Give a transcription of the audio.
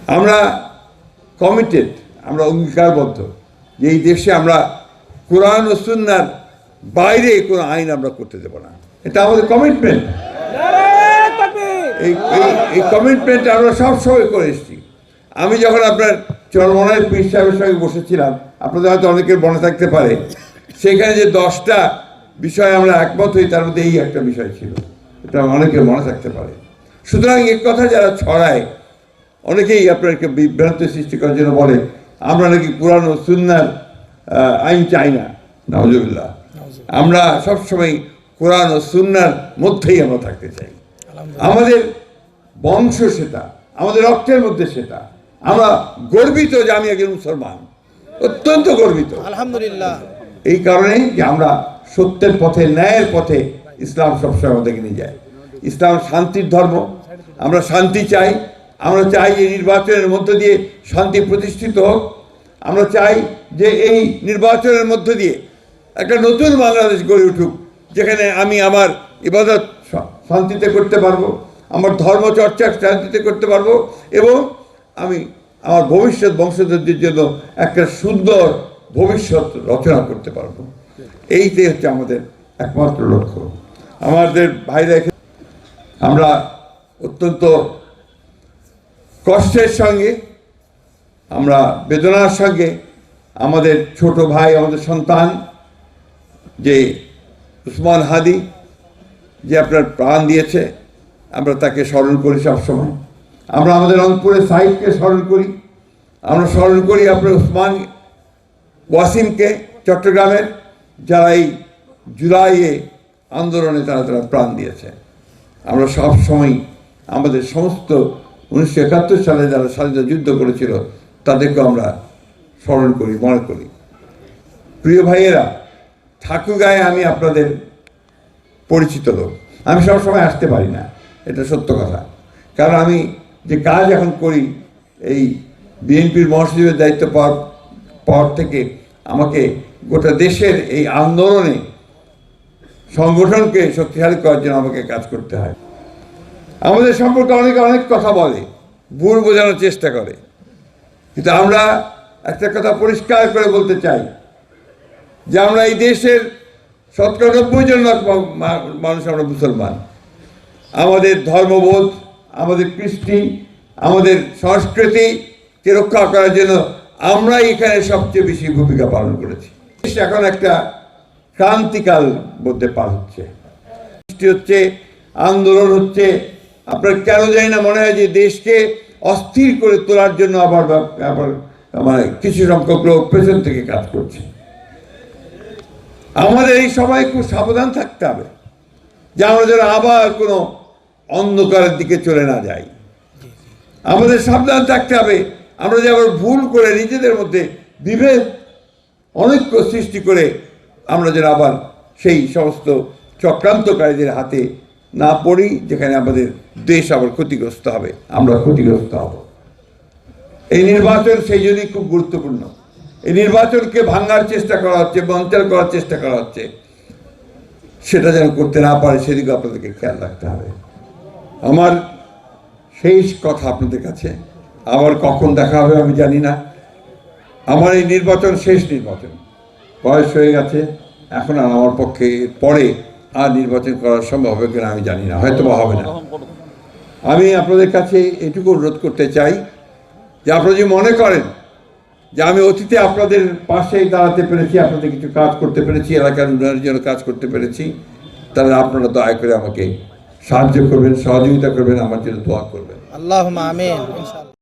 আমরা কমিটেড, আমরা অঙ্গীকারবদ্ধ যে এই দেশে আমরা কোরআন ও সুন্নাহর বাইরে কোনো আইন আমরা করতে দেব না। এটা আমাদের কমিটমেন্ট। এই কমিটমেন্ট আমরা সবসময় করে এসেছি। আমি যখন আপনার চরমনায় পীর সাহেবের সঙ্গে বসেছিলাম, আপনাদের হয়তো অনেকের মনে থাকতে পারে, সেখানে যে 10টা বিষয় আমরা একমত হই, তার মধ্যে এই একটা বিষয় ছিল, এটা অনেকের মনে থাকতে পারে। সুতরাং এই কথা যারা ছড়ায়, অনেকেই আপনাকে বিভ্রান্তি সৃষ্টি করার জন্য বলে আমরা নাকি কোরআন ও সুন্নাহর আইন চাই না। নাউজুবিল্লাহ। আমরা সবসময় কোরআন ও সুন্নাহর মধ্যেই আমরা থাকতে চাই। আমাদের বংশ সেটা, আমাদের রক্তের মধ্যে সেটা। আমরা গর্বিত যে আমি একজন মুসলমান, অত্যন্ত গর্বিত আলহামদুলিল্লাহ। এই কারণে যে আমরা সত্যের পথে, ন্যায়ের পথে ইসলাম সবসময় আমাদেরকে নিয়ে যায়। ইসলাম শান্তির ধর্ম, আমরা শান্তি চাই। আমরা চাই এই নির্বাচনের মধ্য দিয়ে শান্তি প্রতিষ্ঠিত হোক। আমরা চাই যে এই নির্বাচনের মধ্য দিয়ে একটা নতুন বাংলাদেশ গড়ে উঠুক, যেখানে আমি আমার ইবাদত শান্তিতে করতে পারবো, আমার ধর্মচর্চা শান্তিতে করতে পারবো, এবং আমি আমার ভবিষ্যৎ বংশধরদের জন্য একটা সুন্দর ভবিষ্যৎ রচনা করতে পারবো। এইটাই হচ্ছে আমাদের একমাত্র লক্ষ্য। আমাদের ভাইরা, আমরা অত্যন্ত কষ্টের সঙ্গে, আমরা বেদনার সঙ্গে আমাদের ছোট ভাই, আমাদের সন্তান যে উসমান হাদি, যে আপনার প্রাণ দিয়েছে, আমরা তাকে স্মরণ করি সবসময়। আমরা আমাদের রংপুরের সাহিবকে স্মরণ করি, আমরা স্মরণ করি আপনার উসমান ওয়াসিমকে, চট্টগ্রামের, যারা এই জুলাইয়ে আন্দোলনে তারা প্রাণ দিয়েছে। আমরা সবসময় আমাদের সমস্ত 1971 সালে যারা স্বাধীনতা যুদ্ধ করেছিল তাদেরকে আমরা স্মরণ করি, মনে করি। প্রিয় ভাইয়েরা, ঠাকুরগাঁয়ে আমি আপনাদের পরিচিত লোক। আমি সবসময় আসতে পারি না, এটা সত্য কথা। কারণ আমি যে কাজ এখন করি, এই বিএনপির মহাসচিবের দায়িত্ব পাওয়ার পর থেকে আমাকে গোটা দেশের এই আন্দোলনে সংগঠনকে শক্তিশালী করার জন্য আমাকে কাজ করতে হয়। আমাদের সম্পর্কে অনেকে অনেক কথা বলে, ভুল বোঝানোর চেষ্টা করে, কিন্তু আমরা একটা কথা পরিষ্কার করে বলতে চাই যে আমরা এই দেশের 97% মানুষ আমরা মুসলমান। আমাদের ধর্মবোধ, আমাদের কৃষ্টি, আমাদের সংস্কৃতিকে রক্ষা করার জন্য আমরাই এখানে সবচেয়ে বেশি ভূমিকা পালন করেছি। এখন একটা ক্রান্তিকাল মধ্যে পার হচ্ছে, সৃষ্টি হচ্ছে, আন্দোলন হচ্ছে। আপনার কেন জানি না মনে হয় যে দেশকে অস্থির করে তোলার জন্য আবার মানে কিছু সংখ্যক লোক পেছন থেকে কাজ করছে। আমাদের এই সময় খুব সাবধান থাকতে হবে যে আমরা যেন আবার কোনো অন্ধকারের দিকে চলে না যাই। আমাদের সাবধান থাকতে হবে আমরা যে আবার ভুল করে নিজেদের মধ্যে বিভেদ অনৈক্য সৃষ্টি করে আমরা যেন আবার সেই সমস্ত চক্রান্তকারীদের হাতে না পড়ি, যেখানে আমাদের দেশ আবার ক্ষতিগ্রস্ত হবে, আমরা ক্ষতিগ্রস্ত হব। এই নির্বাচন সেই জন্যই খুব গুরুত্বপূর্ণ। এই নির্বাচনকে ভাঙার চেষ্টা করা হচ্ছে, বঞ্চনা করার চেষ্টা করা হচ্ছে, সেটা যেন করতে না পারে সেদিকে আপনাদেরকে খেয়াল রাখতে হবে। আমার শেষ কথা আপনাদের কাছে, আবার কখন দেখা হবে আমি জানি না। আমার এই নির্বাচন শেষ নির্বাচন, বয়স হয়ে গেছে, এখন আর আমার পক্ষে পরে আর নির্বাচন করা সম্ভব হবে কিনা আমি জানি না, হয়তো বা হবে না। আমি আপনাদের কাছে এটুকু অনুরোধ করতে চাই যে আপনারা যদি মনে করেন যে আমি অতীতে আপনাদের পাশেই দাঁড়াতে পেরেছি, আপনাদের কিছু কাজ করতে পেরেছি, এলাকার উন্নয়নের জন্য কাজ করতে পেরেছি, তাহলে আপনারা দয়া করে আমাকে সাহায্য করবেন, সহযোগিতা করবেন, আমার জন্য দোয়া করবেন। আল্লাহুম্মা আমিন। ইনশাআল্লাহ।